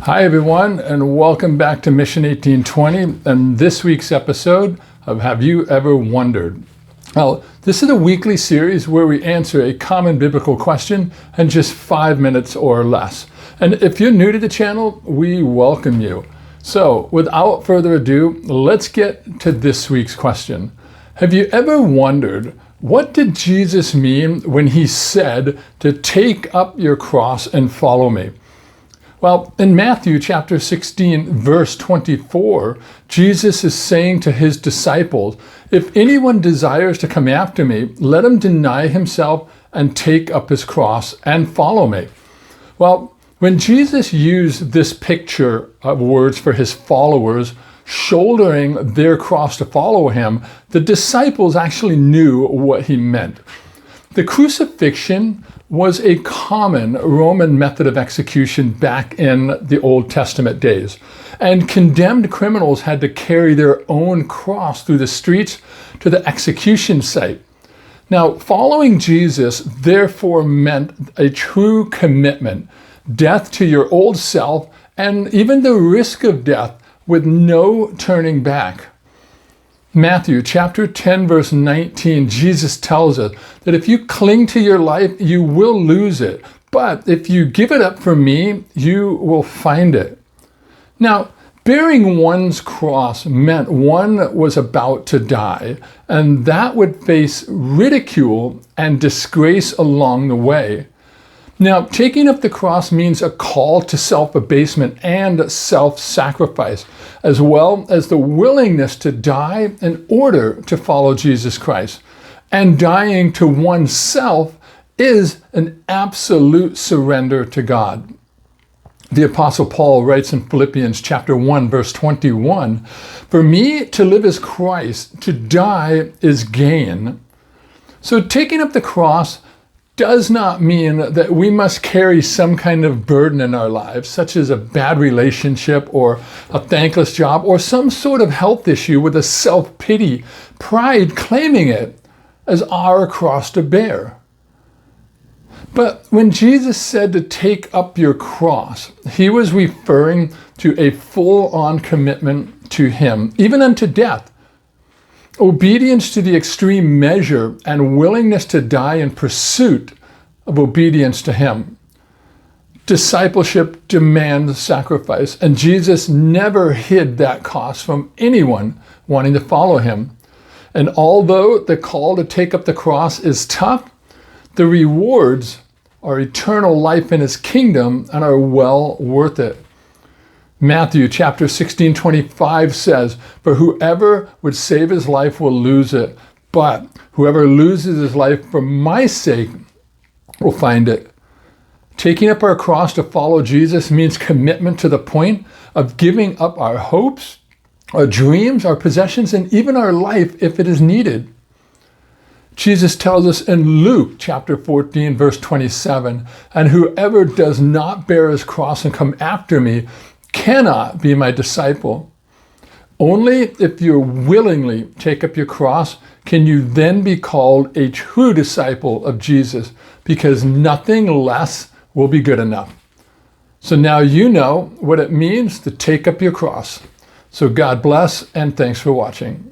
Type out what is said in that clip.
Hi everyone, and welcome back to Mission 1820 and this week's episode of Have You Ever Wondered? Well, this is a weekly series where we answer a common biblical question in just 5 minutes or less. And if you're new to the channel, we welcome you. So without further ado, let's get to this week's question. Have you ever wondered, what did Jesus mean when he said to take up your cross and follow me? Well, in Matthew chapter 16, verse 24, Jesus is saying to his disciples, if anyone desires to come after me, let him deny himself and take up his cross and follow me. Well, when Jesus used this picture of words for his followers, shouldering their cross to follow him, the disciples actually knew what he meant. The crucifixion was a common Roman method of execution back in the Old Testament days, and condemned criminals had to carry their own cross through the streets to the execution site. Now, following Jesus therefore meant a true commitment, death to your old self, and even the risk of death with no turning back. Matthew chapter 10, verse 19, Jesus tells us that if you cling to your life, you will lose it. But if you give it up for me, you will find it. Now, bearing one's cross meant one was about to die, and that would face ridicule and disgrace along the way. Now, taking up the cross means a call to self-abasement and self-sacrifice, as well as the willingness to die in order to follow Jesus Christ. And dying to oneself is an absolute surrender to God. The Apostle Paul writes in Philippians chapter 1, verse 21, "For me to live is Christ, to die is gain." So taking up the cross does not mean that we must carry some kind of burden in our lives, such as a bad relationship or a thankless job or some sort of health issue with a self-pity, pride claiming it as our cross to bear. But when Jesus said to take up your cross, he was referring to a full-on commitment to him, even unto death. Obedience to the extreme measure and willingness to die in pursuit of obedience to him. Discipleship demands sacrifice, and Jesus never hid that cost from anyone wanting to follow him. And although the call to take up the cross is tough, the rewards are eternal life in his kingdom and are well worth it. Matthew chapter 16, 25 says, "For whoever would save his life will lose it, but whoever loses his life for my sake will find it." Taking up our cross to follow Jesus means commitment to the point of giving up our hopes, our dreams, our possessions, and even our life if it is needed. Jesus tells us in Luke chapter 14, verse 27, "And whoever does not bear his cross and come after me cannot be my disciple." Only if you willingly take up your cross can you then be called a true disciple of Jesus, because nothing less will be good enough. So now you know what it means to take up your cross. So God bless, and thanks for watching.